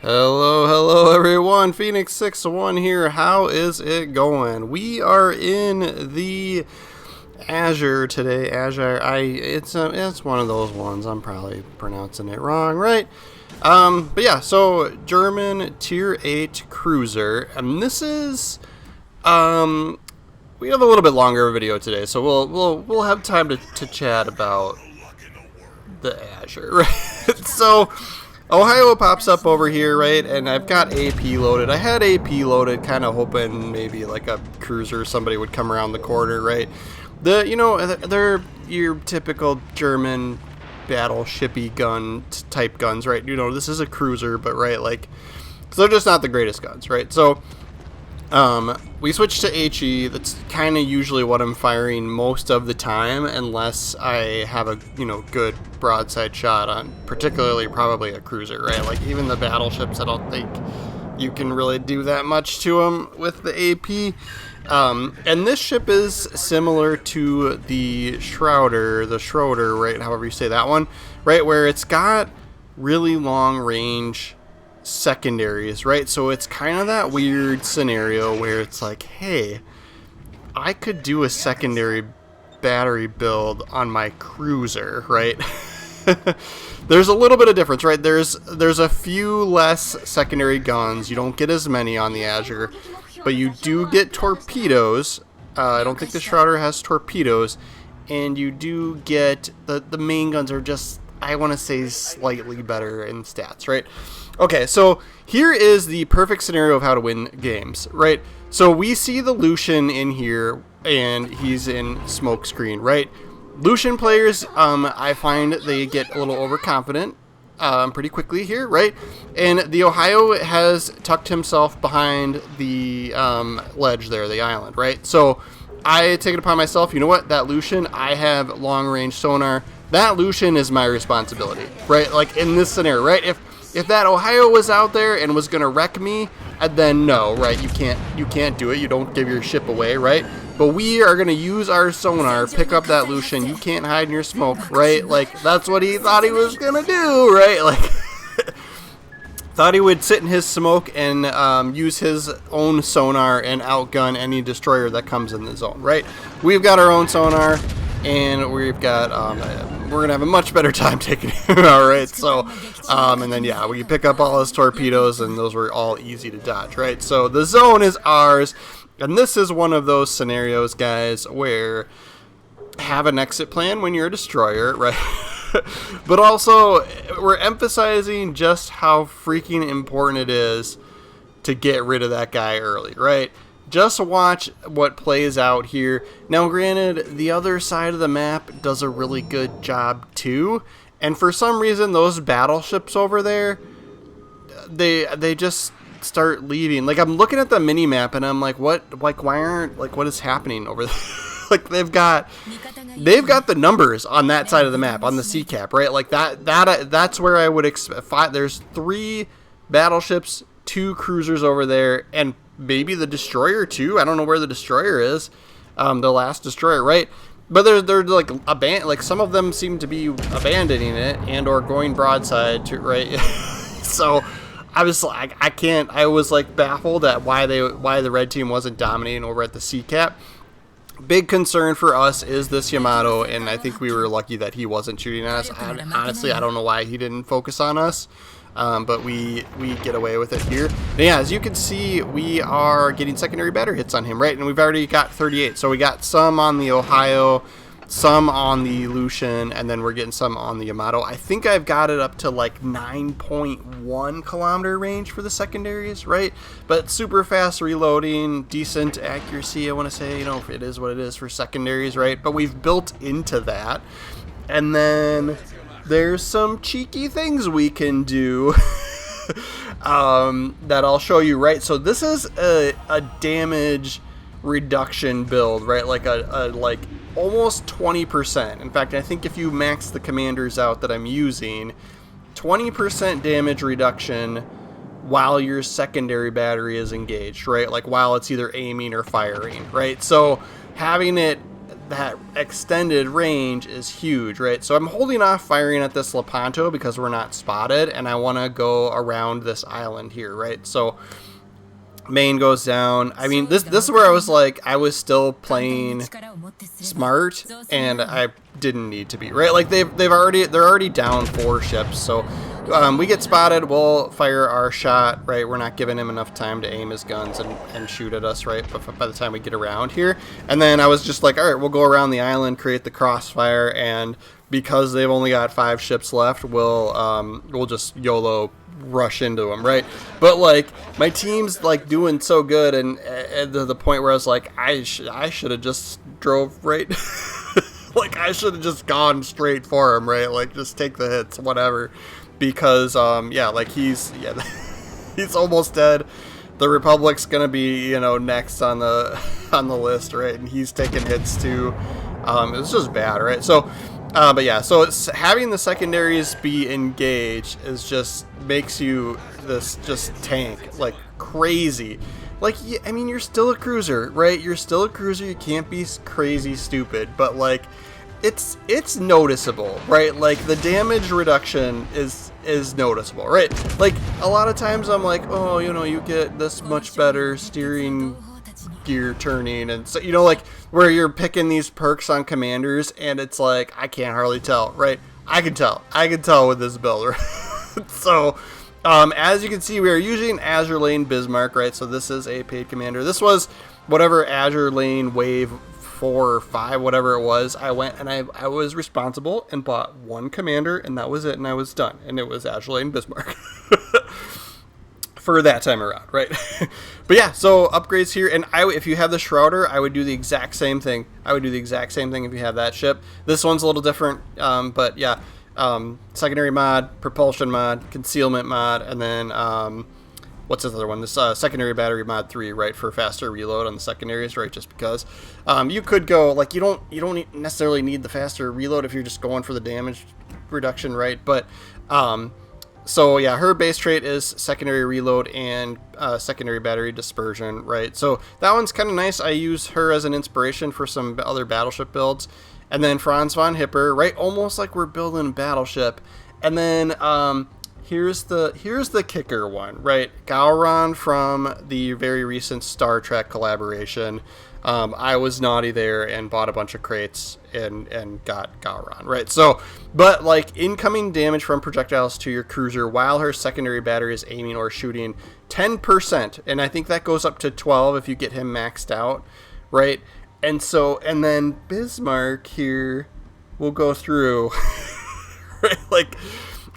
Hello everyone, Phoenix61 here. How is it going? We are in the Agir today. Agir, it's one of those ones. I'm probably pronouncing it wrong, right? But yeah, so German Tier 8 cruiser, and this is we have a little bit longer of a video today, so we'll have time to chat about the Agir, right? So Ohio pops up over here, right, and I've got AP loaded. I had AP loaded, kind of hoping maybe like a cruiser, somebody would come around the corner, right? They're your typical German battleshipy gun type guns, right? You know, this is a cruiser, but right, like, so they're just not the greatest guns, right? So we switched to HE. That's kind of usually what I'm firing most of the time, unless I have a good broadside shot on, particularly probably a cruiser, right? Like even the battleships, I don't think you can really do that much to them with the AP. And this ship is similar to the Schroeder, right? However you say that one, right? Where it's got really long range secondaries, right? So it's kind of that weird scenario where it's like, hey, I could do a secondary battery build on my cruiser, right? There's a little bit of difference, right? There's a few less secondary guns. You don't get as many on the Agir, but you do get torpedoes. I don't think the Schroeder has torpedoes, and you do get the main guns are just, I want to say, slightly better in stats, right? Okay, so here is the perfect scenario of how to win games, right? So we see the Lucian in here, and he's in smoke screen, right? Lucian players, I find they get a little overconfident pretty quickly here, right? And the Ohio has tucked himself behind the ledge there, the island, right? So I take it upon myself, you know what? That Lucian, I have long-range sonar. That Lucian is my responsibility, right? Like in this scenario, right? If that Ohio was out there and was gonna wreck me, then no, right? You can't do it. You don't give your ship away, right? But we are gonna use our sonar, pick up that Lucian. You can't hide in your smoke, right? Like that's what he thought he was gonna do, right? Like thought he would sit in his smoke and use his own sonar and outgun any destroyer that comes in the zone, right? We've got our own sonar, and we've got we're gonna have a much better time taking him out, right? So and then yeah, we pick up all his torpedoes, and those were all easy to dodge, right? So the zone is ours, and this is one of those scenarios, guys, where have an exit plan when you're a destroyer, right? But also we're emphasizing just how freaking important it is to get rid of that guy early, right? Just watch what plays out here. Now, granted, the other side of the map does a really good job too, and for some reason, those battleships over there, they just start leaving. Like I'm looking at the mini map, and I'm like, what? Like, why aren't what is happening over there? Like they've got the numbers on that side of the map on the C cap, right? Like that's where I would expect. There's 3 battleships, 2 cruisers over there, and maybe the destroyer too. I don't know where the destroyer is, the last destroyer, right? But they're like like some of them seem to be abandoning it and or going broadside to, right? So I was like, I was like baffled at why the red team wasn't dominating over at the C cap. Big concern for us is this Yamato, and I think we were lucky that he wasn't shooting at us. Honestly, I don't know why he didn't focus on us. But we get away with it here. And yeah, as you can see, we are getting secondary battery hits on him, right? And we've already got 38. So we got some on the Ohio, some on the Lucian, and then we're getting some on the Yamato. I think I've got it up to like 9.1 kilometer range for the secondaries, right? But super fast reloading, decent accuracy, I want to say. You know, it is what it is for secondaries, right? But we've built into that. And then there's some cheeky things we can do that I'll show you, right? So this is a damage reduction build, right? Like a almost 20%. In fact, I think if you max the commanders out that I'm using, 20% damage reduction while your secondary battery is engaged, right? Like while it's either aiming or firing, right? So having it that extended range is huge, right? So I'm holding off firing at this Lepanto because we're not spotted, and I want to go around this island here, right? So main goes down. I mean, this is where I was like, I was still playing smart, and I didn't need to be, right? Like they're already down 4 ships, so we get spotted, we'll fire our shot, right? We're not giving him enough time to aim his guns and shoot at us, right? But by the time we get around here, and then I was just like, all right, we'll go around the island, create the crossfire, and because they've only got 5 ships left, we'll just YOLO rush into them, right? But like my team's like doing so good, and to the point where I was like, I should have just drove right. Like I should have just gone straight for him, right? Like just take the hits, whatever. Because yeah, like he's almost dead. The Republic's gonna be, you know, next on the list, right? And he's taking hits too. It's just bad, right? So but yeah, so it's having the secondaries be engaged is just makes you this just tank like crazy. Like, I mean, you're still a cruiser, right? You're still a cruiser. You can't be crazy stupid, but like it's noticeable, right? Like the damage reduction is noticeable, right? Like a lot of times I'm like, oh, you know, you get this much better steering gear turning, and so, you know, like where you're picking these perks on commanders, and it's like I can't hardly tell, right? I can tell with this build, right? So as you can see, we are using Azure Lane Bismarck, right? So this is a paid commander. This was whatever Azure Lane wave 4 or 5, whatever it was. I went and I was responsible and bought 1 commander, and that was it, and I was done. And it was Azure Lane Bismarck for that time around, right? But yeah, so upgrades here, and if you have the Shrouder, I would do the exact same thing. I would do the exact same thing if you have that ship. This one's a little different, but yeah. Secondary mod, propulsion mod, concealment mod, and then what's this other one? This secondary battery mod 3, right, for faster reload on the secondaries, right? Just because you could go like you don't necessarily need the faster reload if you're just going for the damage reduction, right? But so yeah, her base trait is secondary reload and secondary battery dispersion, right? So that one's kind of nice. I use her as an inspiration for some other battleship builds. And then Franz von Hipper, right? Almost like we're building a battleship. And then here's the kicker one, right? Gowron from the very recent Star Trek collaboration. I was naughty there and bought a bunch of crates and got Gowron, right? So, but like incoming damage from projectiles to your cruiser while her secondary battery is aiming or shooting 10%, and I think that goes up to 12 if you get him maxed out, right? And so, and then Bismarck here will go through, right? Like,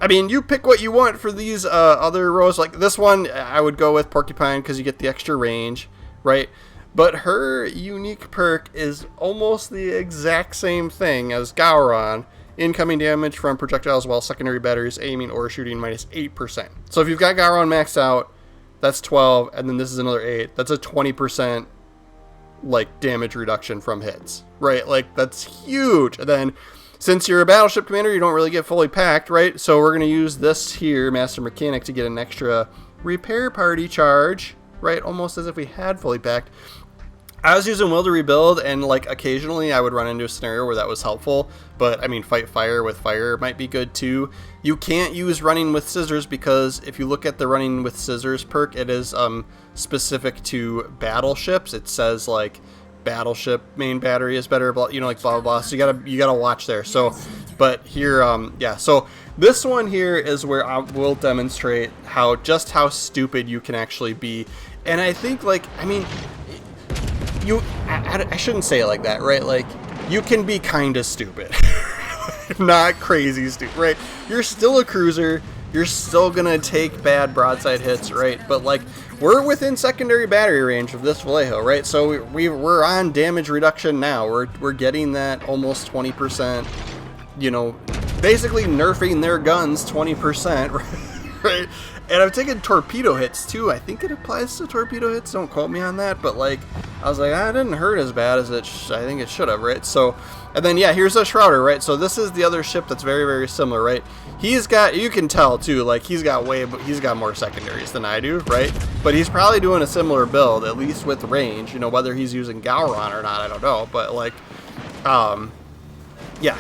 I mean, you pick what you want for these other rows. Like this one, I would go with Porcupine because you get the extra range, right? But her unique perk is almost the exact same thing as Gowron. Incoming damage from projectiles while secondary batteries aiming or shooting minus 8%. So if you've got Gowron maxed out, that's 12, and then this is another 8. That's a 20%. Like damage reduction from hits, right? Like that's huge. And then since you're a battleship commander, you don't really get fully packed, right? So we're going to use this here, Master Mechanic, to get an extra repair party charge, right? Almost as if we had fully packed. I was using Will to rebuild, and like occasionally I would run into a scenario where that was helpful, but I mean, fight fire with fire might be good too. You can't use running with scissors because if you look at the running with scissors perk, it is specific to battleships. It says like battleship main battery is better, you know, like blah blah blah. So you gotta watch there. So, but here, yeah. So this one here is where I will demonstrate how stupid you can actually be, and I think like I mean. I shouldn't say it like that, right? Like, you can be kind of stupid. Not crazy stupid, right? You're still a cruiser. You're still going to take bad broadside hits, right? But, like, we're within secondary battery range of this Vallejo, right? So we're on damage reduction now. We're getting that almost 20%, you know, basically nerfing their guns 20%, right? And I've taken torpedo hits too. I think it applies to torpedo hits. Don't quote me on that. But like, I was like, it didn't hurt as bad as I think it should have, right? So, and then yeah, here's a Shrouder, right? So this is the other ship that's very, very similar, right? He's got, you can tell too, like he's got more secondaries than I do, right? But he's probably doing a similar build, at least with range. You know, whether he's using Gowron or not, I don't know. But like, Yeah,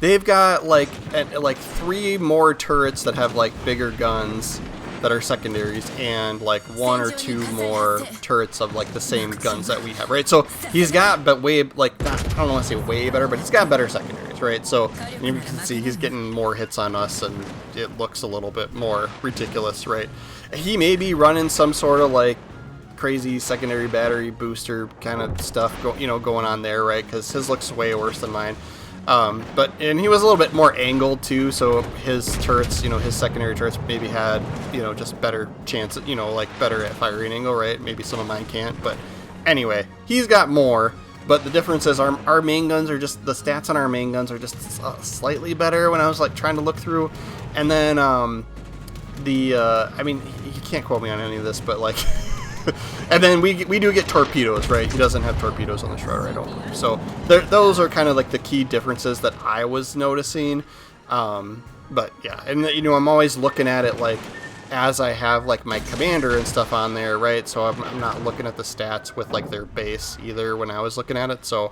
they've got like 3 more turrets that have like bigger guns that are secondaries, and like 1 or 2 more turrets of like the same guns that we have, right? So he's got, but way, like, not, I don't want to say way better, but he's got better secondaries, right? So you can see he's getting more hits on us, and it looks a little bit more ridiculous, right? He may be running some sort of like crazy secondary battery booster kind of stuff going on there, right? Because his looks way worse than mine. And he was a little bit more angled too, so his turrets, his secondary turrets maybe had, just better chance, like better at firing angle, right? Maybe some of mine can't, but anyway, he's got more. But the difference is our main guns are just, the stats on our main guns are just slightly better when I was like trying to look through. And then I mean, you can't quote me on any of this, but like and then we do get torpedoes, right? He doesn't have torpedoes on the Shrouder, I don't believe. So those are kind of like the key differences that I was noticing. But yeah, and I'm always looking at it like as I have like my commander and stuff on there, right? So I'm not looking at the stats with like their base either when I was looking at it. So,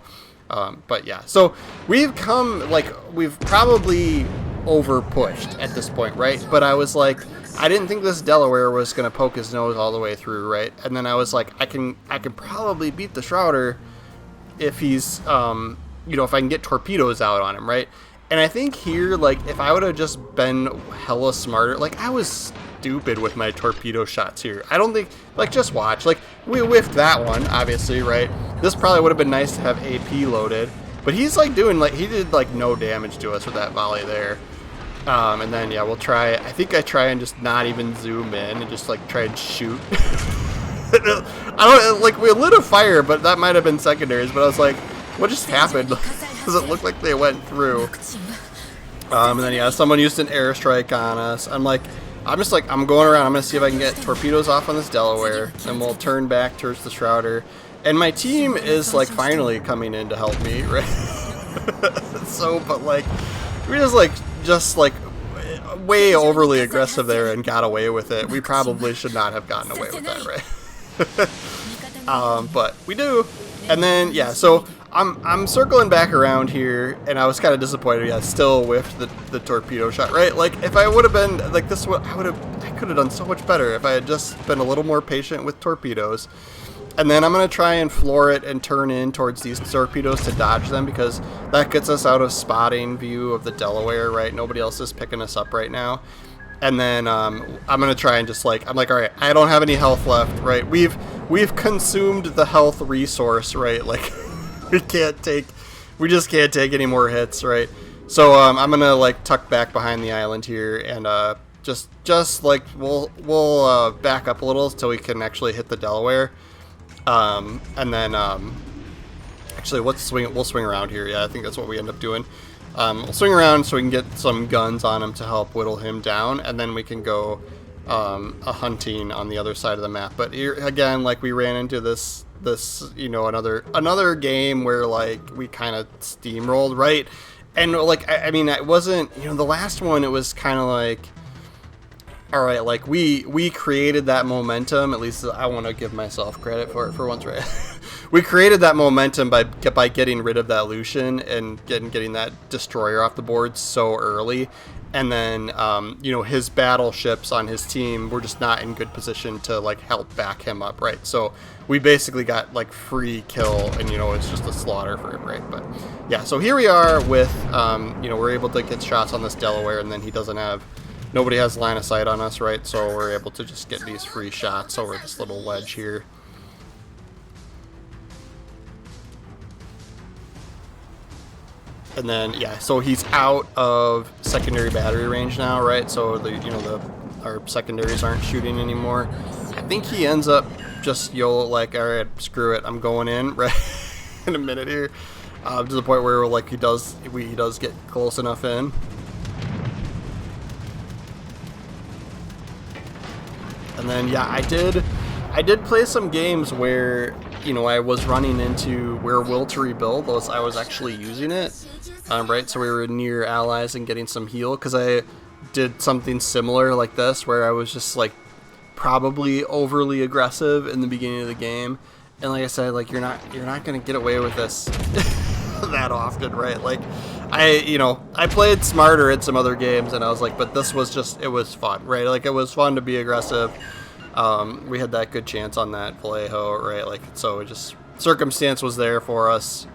but yeah, so we've probably over pushed at this point, right? But I was like, I didn't think this Delaware was going to poke his nose all the way through, right? And then I was like, I can probably beat the Shrouder if he's, if I can get torpedoes out on him, right? And I think here, like, if I would have just been hella smarter, like, I was stupid with my torpedo shots here. I don't think, like, just watch. Like, we whiffed that one, obviously, right? This probably would have been nice to have AP loaded. But he's, like, he did, like, no damage to us with that volley there. And then, yeah, we'll try, I think I try and just not even zoom in and just, like, try and shoot. We lit a fire, but that might have been secondaries, but I was like, what just happened? Does it look like they went through? And then, yeah, someone used an airstrike on us. I'm going around, I'm going to see if I can get torpedoes off on this Delaware, and we'll turn back towards the Shrouder. And my team is, like, finally coming in to help me, right? So, but, like, we just way overly aggressive there and got away with it. We probably should not have gotten away with that, right? But we do. And then, yeah, so I'm circling back around here, and I was kind of disappointed. Yeah, still whiffed the torpedo shot, right? Like, if I would have been like this, I could have done so much better if I had just been a little more patient with torpedoes. And then I'm going to try and floor it and turn in towards these torpedoes to dodge them, because that gets us out of spotting view of the Delaware, right? Nobody else is picking us up right now. And then I'm going to try and just all right, I don't have any health left, right? We've consumed the health resource, right? Like, we just can't take any more hits, right? So I'm going to tuck back behind the island here, and just we'll back up a little until we can actually hit the Delaware. And then, actually, we'll swing around here. Yeah, I think that's what we end up doing. We'll swing around so we can get some guns on him to help whittle him down, and then we can go, a hunting on the other side of the map. But here, again, we ran into this, another game where, we kind of steamrolled, right? And, I mean, it wasn't, the last one, it was kind of all right, we created that momentum. At least I want to give myself credit for it for once, right? We created that momentum by getting rid of that Lucian and getting that destroyer off the board so early, and then his battleships on his team were just not in good position to help back him up, right? So we basically got free kill, and it's just a slaughter for him, right? But yeah, so here we are with we're able to get shots on this Delaware, and then nobody has line of sight on us, right? So we're able to just get these free shots over this little ledge here. And then, yeah, so he's out of secondary battery range now, right? So our secondaries aren't shooting anymore. I think he ends up just all right, screw it, I'm going in, right? In a minute here, to the point where he does get close enough in. And then, yeah, I did play some games where, I was running into where will to rebuild. I was actually using it, right? So we were near allies and getting some heal, because I did something similar like this, where I was just, probably overly aggressive in the beginning of the game. And like I said, you're not going to get away with this that often, right? Like, I played smarter in some other games, and I was like, but this was just, it was fun, right? Like, it was fun to be aggressive. We had that good chance on that Vallejo, right? Like, so it just, circumstance was there for us.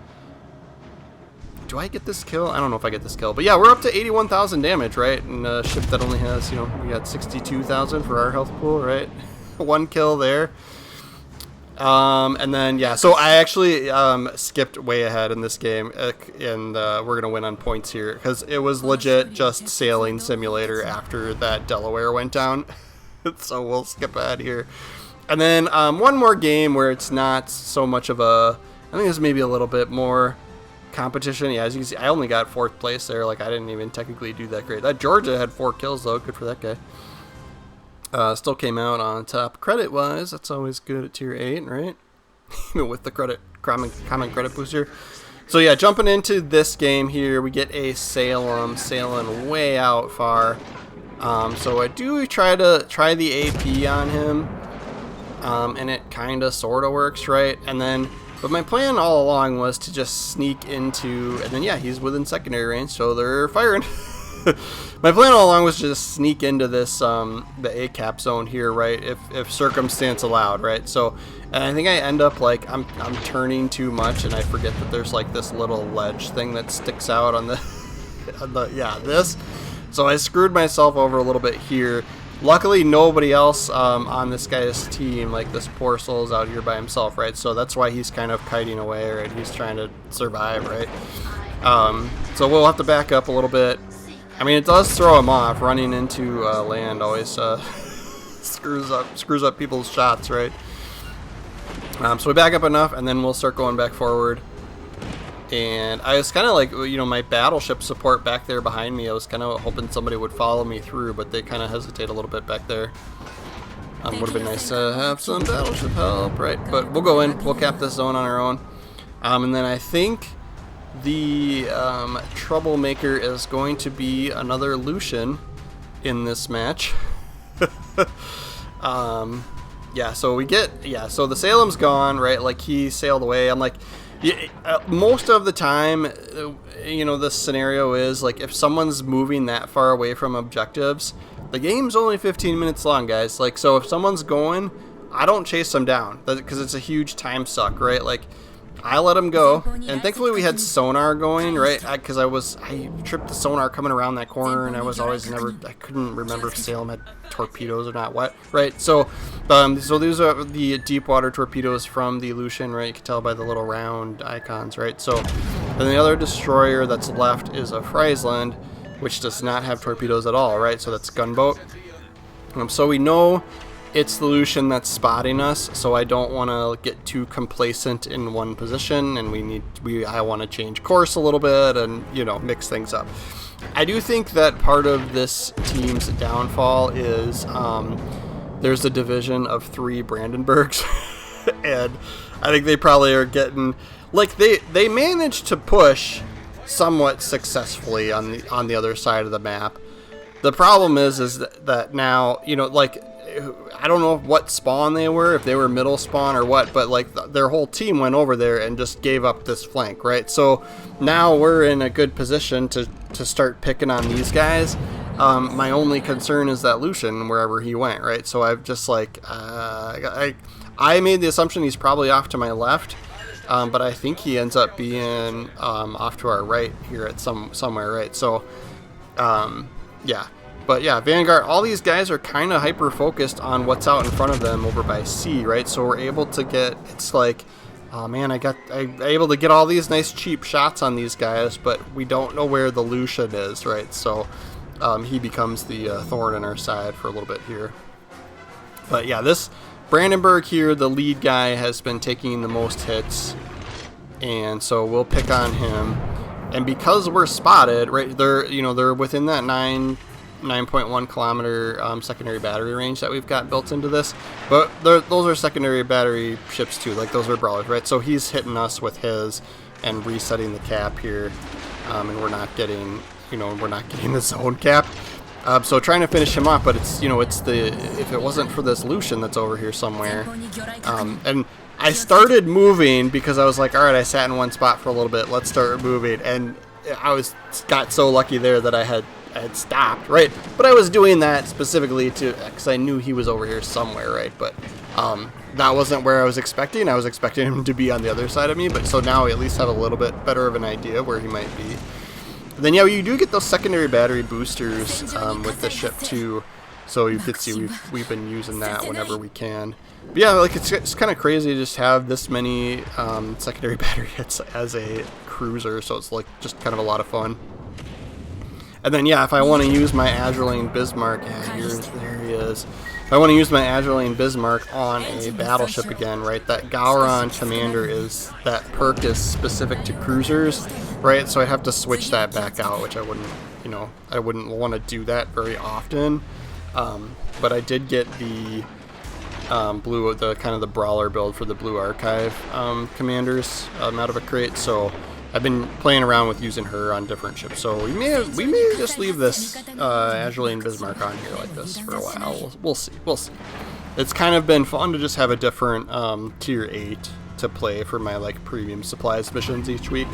Do I get this kill? I don't know if I get this kill. But yeah, we're up to 81,000 damage, right? And a ship that only has, we got 62,000 for our health pool, right? One kill there. And then, yeah, so I actually skipped way ahead in this game. And we're going to win on points here. Because it was legit just sailing simulator after that Delaware went down. So we'll skip ahead here. And then one more game where it's not so much of a... I think it's maybe a little bit more... competition. Yeah, as you can see, I only got 4th place there. Like, I didn't even technically do that great. That Georgia had 4 kills though. Good for that guy. Still came out on top credit wise. That's always good at tier 8, right? Even with the credit common credit booster. So yeah, jumping into this game here, we get a Salem sailing way out far. So I do try the AP on him, and it kind of sort of works, right? And then. But my plan all along was to just sneak into, and then yeah, he's within secondary range, so they're firing. My plan all along was to just sneak into this, the A-cap zone here, right, if circumstance allowed, right? So, and I think I end up, like, I'm turning too much, and I forget that there's, like, this little ledge thing that sticks out on the, yeah, this. So I screwed myself over a little bit here. Luckily, nobody else on this guy's team, like this poor soul, is out here by himself, right? So that's why he's kind of kiting away, right? He's trying to survive, right? So we'll have to back up a little bit. I mean, it does throw him off. Running into land always screws up people's shots, right? So we back up enough, and then we'll start going back forward. And I was kind of like, my battleship support back there behind me. I was kind of hoping somebody would follow me through, but they kind of hesitate a little bit back there. Would have been nice to have some battleship help, right? But we'll go in. We'll cap this zone on our own. And then I think the troublemaker is going to be another Lucian in this match. Yeah, so we get... Yeah, so the Salem's gone, right? Like, he sailed away. I'm like... Yeah, most of the time, this scenario is, like, if someone's moving that far away from objectives, the game's only 15 minutes long, guys. Like, so if someone's going, I don't chase them down, because it's a huge time suck, right? Like, I let them go, and thankfully we had sonar going, right? Because I tripped the sonar coming around that corner, and I couldn't remember if Salem had torpedoes or not, what, right? So these are the deep water torpedoes from the Lucian, right? You can tell by the little round icons, right? So, and the other destroyer that's left is a Friesland, which does not have torpedoes at all, right? So that's gunboat. So we know it's the Lucian that's spotting us, so I don't want to get too complacent in one position, and I want to change course a little bit and, mix things up. I do think that part of this team's downfall is there's a division of 3 Brandenburgs, and I think they probably are getting, like, they managed to push somewhat successfully on the other side of the map. The problem is that now, like, I don't know what spawn they were, if they were middle spawn or what, but like their whole team went over there and just gave up this flank, right? So now we're in a good position to start picking on these guys. My only concern is that Lucian, wherever he went, right? So I've just like, I made the assumption he's probably off to my left, but I think he ends up being off to our right here at somewhere, right? So, yeah. But yeah, Vanguard, all these guys are kind of hyper-focused on what's out in front of them over by C, right? So we're able to get, it's like, oh man, I'm able to get all these nice cheap shots on these guys, but we don't know where the Lucian is, right? So he becomes the thorn in our side for a little bit here. But yeah, this Brandenburg here, the lead guy, has been taking the most hits, and so we'll pick on him. And because we're spotted, right, they're within that 9.1 kilometer secondary battery range that we've got built into this, but those are secondary battery ships too, like those are brawlers, right? So he's hitting us with his and resetting the cap here, and we're not getting the zone cap. So trying to finish him off, but it's, you know, it's the, if it wasn't for this Lucian that's over here somewhere, and I started moving because I was like, all right, I sat in one spot for a little bit, let's start moving, and got so lucky there that I had stopped, right? But I was doing that specifically because I knew he was over here somewhere, right? But that wasn't where I was expecting. I was expecting him to be on the other side of me, but so now I at least have a little bit better of an idea where he might be. And then yeah, you do get those secondary battery boosters with the ship too, so you could see we've been using that whenever we can. But yeah, like it's kind of crazy to just have this many secondary battery hits as a cruiser, so it's like just kind of a lot of fun. And then yeah, if I want to use my Agir Bismarck, yeah, there he is. If I want to use my Agir Bismarck on a battleship again, right? That Gowron Commander that perk is specific to cruisers, right? So I have to switch that back out, which I wouldn't, you know, I wouldn't want to do that very often. But I did get the the kind of the brawler build for the Blue Archive commanders out of a crate, so I've been playing around with using her on different ships, so we may just leave this Agir Bismarck on here like this for a while. We'll see. It's kind of been fun to just have a different tier 8 to play for my like premium supplies missions each week.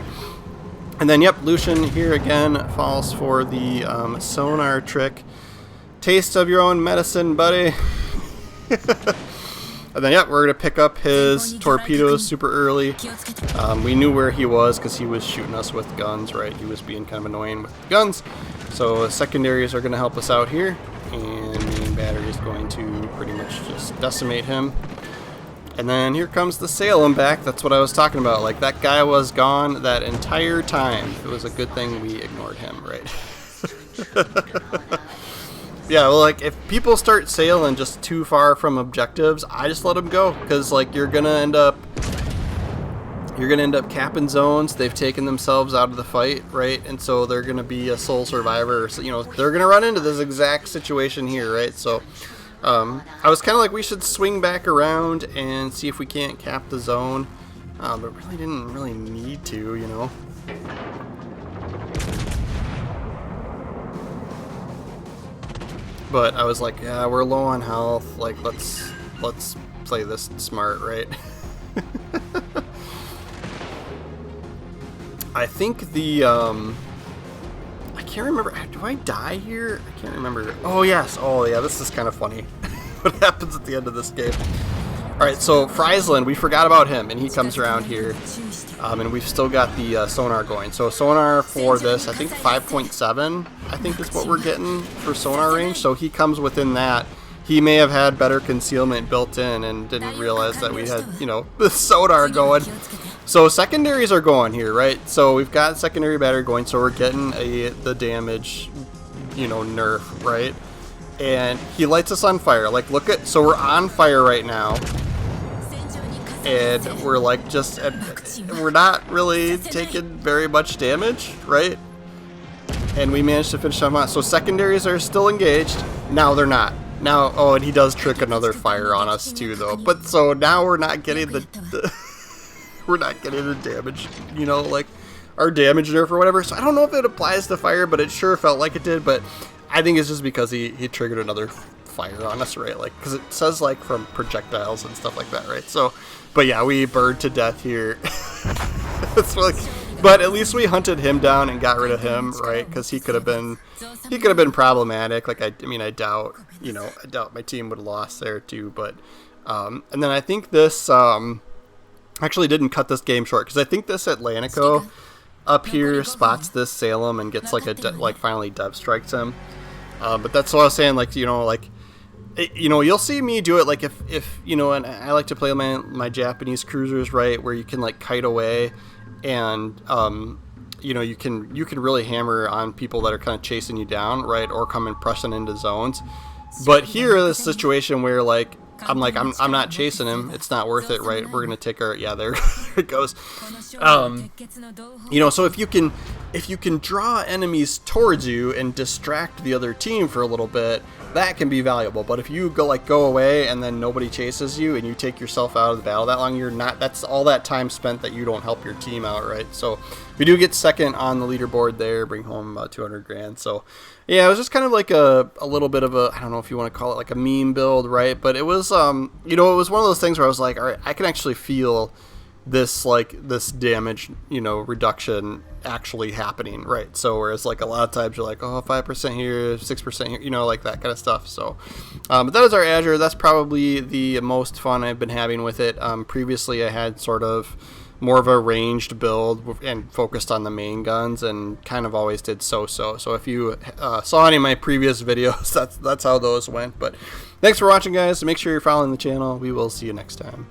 And then yep, Lucian here again falls for the sonar trick. Taste of your own medicine, buddy. And then, yep, we're going to pick up his torpedoes super early. We knew where he was because he was shooting us with guns, right? He was being kind of annoying with the guns. So secondaries are going to help us out here. And main battery is going to pretty much just decimate him. And then here comes the Salem back. That's what I was talking about. Like, that guy was gone that entire time. It was a good thing we ignored him, right? Yeah, well, like, if people start sailing just too far from objectives, I just let them go, because, like, you're gonna end up capping zones. They've taken themselves out of the fight, right? And so they're gonna be a sole survivor. So, you know, they're gonna run into this exact situation here, right? So, I was kind of like, we should swing back around and see if we can't cap the zone, but really didn't really need to, you know. But I was like, yeah, we're low on health. Like, let's play this smart, right? I think the I can't remember. Do I die here? I can't remember. Oh yes. Oh yeah. This is kind of funny. What happens at the end of this game? All right. So Friesland, we forgot about him, and he comes around here, and we've still got the sonar going. So sonar for this, I think 5.7. I think is what we're getting for sonar range. So he comes within that. He may have had better concealment built in and didn't realize that we had, you know, the sonar going. So secondaries are going here, right? So we've got secondary battery going, so we're getting the damage, you know, nerf, right? And he lights us on fire. Like, look at, so we're on fire right now. And we're like we're not really taking very much damage, right? And we managed to finish them off. So secondaries are still engaged. Now they're not. Now, oh, and he does trick another fire on us too, though. But so now we're not getting we're not getting the damage, you know, like our damage nerf or whatever. So I don't know if it applies to fire, but it sure felt like it did. But I think it's just because he triggered another fire on us, right? Like, because it says like from projectiles and stuff like that, right? So, but yeah, we burned to death here. It's like, but at least we hunted him down and got rid of him, right? Because he could have been problematic. Like, I mean, I doubt my team would have lost there too. But and then I think this actually didn't cut this game short, because I think this Atlantico up here spots this Salem and gets like finally dev strikes him. But that's what I was saying. Like, you know, like, you know, you'll see me do it. Like if you know, and I like to play my Japanese cruisers, right, where you can like kite away, and you know, you can really hammer on people that are kind of chasing you down, right, or coming pressing into zones. But here, this situation where like I'm not chasing him. It's not worth it, right? We're gonna take our, yeah, there it goes. You know, so if you can draw enemies towards you and distract the other team for a little bit, that can be valuable. But if you go away and then nobody chases you and you take yourself out of the battle that long, that's all that time spent that you don't help your team out, right? So we do get second on the leaderboard there, bring home about 200 grand. So yeah, it was just kind of like a little bit of a, I don't know if you want to call it like a meme build, right? But it was you know, it was one of those things where I was like, all right, I can actually feel this damage, you know, reduction actually happening, right? So whereas like a lot of times you're like, oh, 5% here, 6% here, you know, like that kind of stuff. So but that is our Agir. That's probably the most fun I've been having with it. Previously I had sort of more of a ranged build and focused on the main guns, and kind of always did so if you saw any of my previous videos, that's how those went. But thanks for watching, guys. Make sure you're following the channel. We will see you next time.